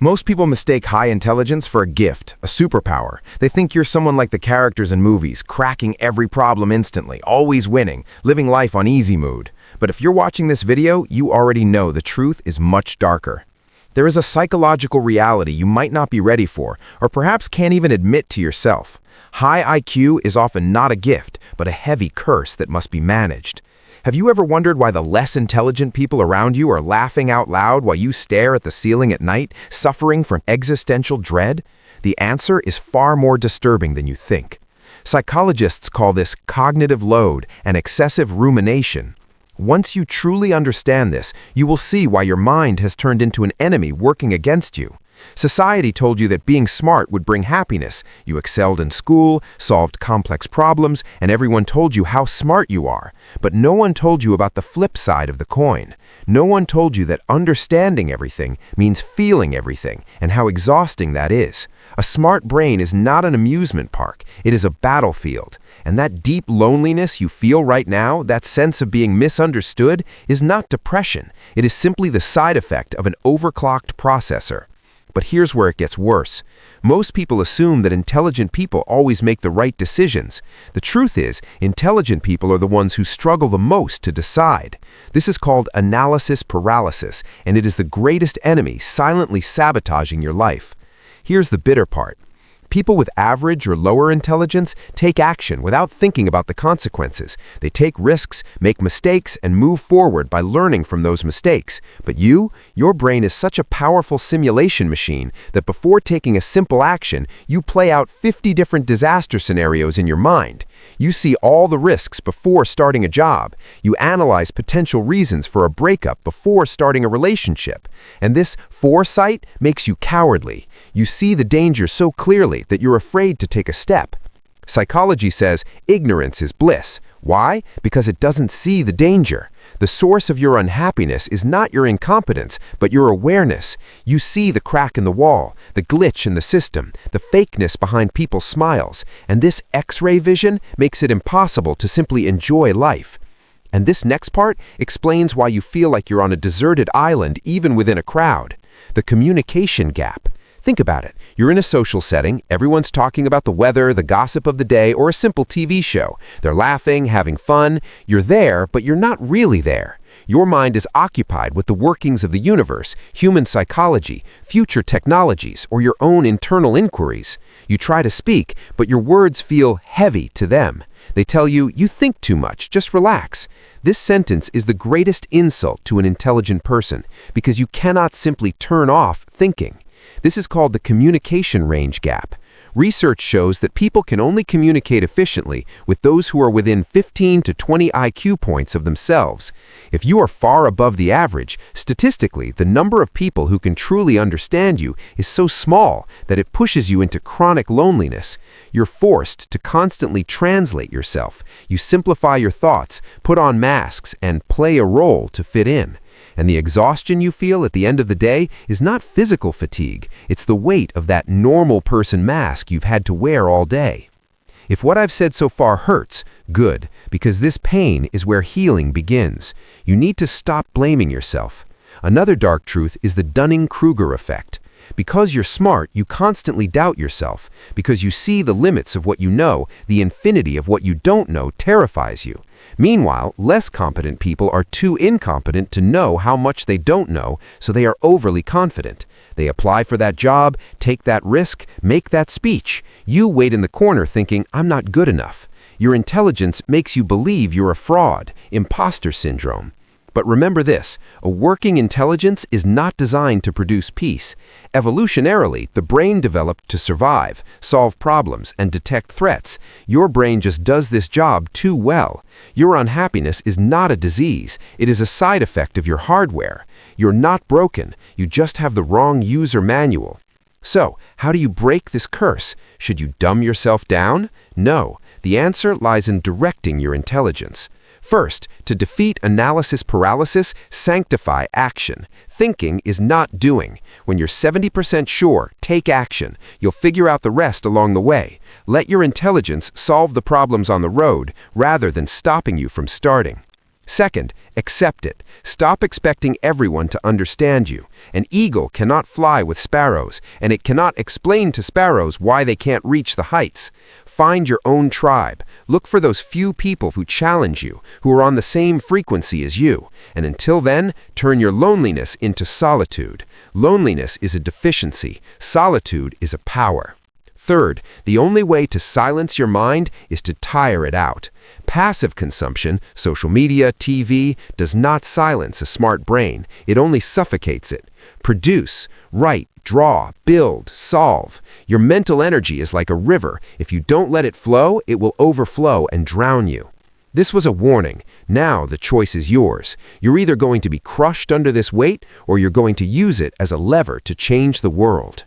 Most people mistake high intelligence for a gift, a superpower. They think you're someone like the characters in movies, cracking every problem instantly, always winning, living life on easy mood. But if you're watching this video, you already know the truth is much darker. There is a psychological reality you might not be ready for, or perhaps can't even admit to yourself. High IQ is often not a gift, but a heavy curse that must be managed. Have you ever wondered why the less intelligent people around you are laughing out loud while you stare at the ceiling at night, suffering from existential dread? The answer is far more disturbing than you think. Psychologists call this cognitive load and excessive rumination. Once you truly understand this, you will see why your mind has turned into an enemy working against you. Society told you that being smart would bring happiness. You excelled in school, solved complex problems, and everyone told you how smart you are. But no one told you about the flip side of the coin. No one told you that understanding everything means feeling everything, and how exhausting that is. A smart brain is not an amusement park. It is a battlefield. And that deep loneliness you feel right now, that sense of being misunderstood, is not depression. It is simply the side effect of an overclocked processor. But here's where it gets worse. Most people assume that intelligent people always make the right decisions. The truth is, intelligent people are the ones who struggle the most to decide. This is called analysis paralysis, and it is the greatest enemy silently sabotaging your life. Here's the bitter part. People with average or lower intelligence take action without thinking about the consequences. They take risks, make mistakes, and move forward by learning from those mistakes. But your brain is such a powerful simulation machine that before taking a simple action, you play out 50 different disaster scenarios in your mind. You see all the risks before starting a job. You analyze potential reasons for a breakup before starting a relationship. And this foresight makes you cowardly. You see the danger so clearly that you're afraid to take a step. Psychology says ignorance is bliss. Why? Because it doesn't see the danger. The source of your unhappiness is not your incompetence, but your awareness. You see the crack in the wall, the glitch in the system, the fakeness behind people's smiles, and this X-ray vision makes it impossible to simply enjoy life. And this next part explains why you feel like you're on a deserted island even within a crowd. The communication gap. Think about it. You're in a social setting, everyone's talking about the weather, the gossip of the day, or a simple TV show. They're laughing, having fun. You're there, but you're not really there. Your mind is occupied with the workings of the universe, human psychology, future technologies, or your own internal inquiries. You try to speak, but your words feel heavy to them. They tell you, you think too much, just relax. This sentence is the greatest insult to an intelligent person because you cannot simply turn off thinking. This is called the communication range gap. Research shows that people can only communicate efficiently with those who are within 15 to 20 IQ points of themselves. If you are far above the average, statistically, the number of people who can truly understand you is so small that it pushes you into chronic loneliness. You're forced to constantly translate yourself. You simplify your thoughts, put on masks, and play a role to fit in. And the exhaustion you feel at the end of the day is not physical fatigue. It's the weight of that normal person mask you've had to wear all day. If what I've said so far hurts, good, because this pain is where healing begins. You need to stop blaming yourself. Another dark truth is the Dunning-Kruger effect. Because you're smart, you constantly doubt yourself. Because you see the limits of what you know, the infinity of what you don't know terrifies you. Meanwhile, less competent people are too incompetent to know how much they don't know, so they are overly confident. They apply for that job, take that risk, make that speech. You wait in the corner thinking, I'm not good enough. Your intelligence makes you believe you're a fraud, impostor syndrome. But remember this, a working intelligence is not designed to produce peace. Evolutionarily, the brain developed to survive, solve problems, and detect threats. Your brain just does this job too well. Your unhappiness is not a disease. It is a side effect of your hardware. You're not broken. You just have the wrong user manual. So, how do you break this curse? Should you dumb yourself down? No. The answer lies in directing your intelligence. First, to defeat analysis paralysis, sanctify action. Thinking is not doing. When you're 70% sure, take action. You'll figure out the rest along the way. Let your intelligence solve the problems on the road rather than stopping you from starting. Second, accept it. Stop expecting everyone to understand you. An eagle cannot fly with sparrows, and it cannot explain to sparrows why they can't reach the heights. Find your own tribe. Look for those few people who challenge you, who are on the same frequency as you. And until then, turn your loneliness into solitude. Loneliness is a deficiency. Solitude is a power. Third, the only way to silence your mind is to tire it out. Passive consumption, social media, TV, does not silence a smart brain. It only suffocates it. Produce, write, draw, build, solve. Your mental energy is like a river. If you don't let it flow, it will overflow and drown you. This was a warning. Now the choice is yours. You're either going to be crushed under this weight, or you're going to use it as a lever to change the world.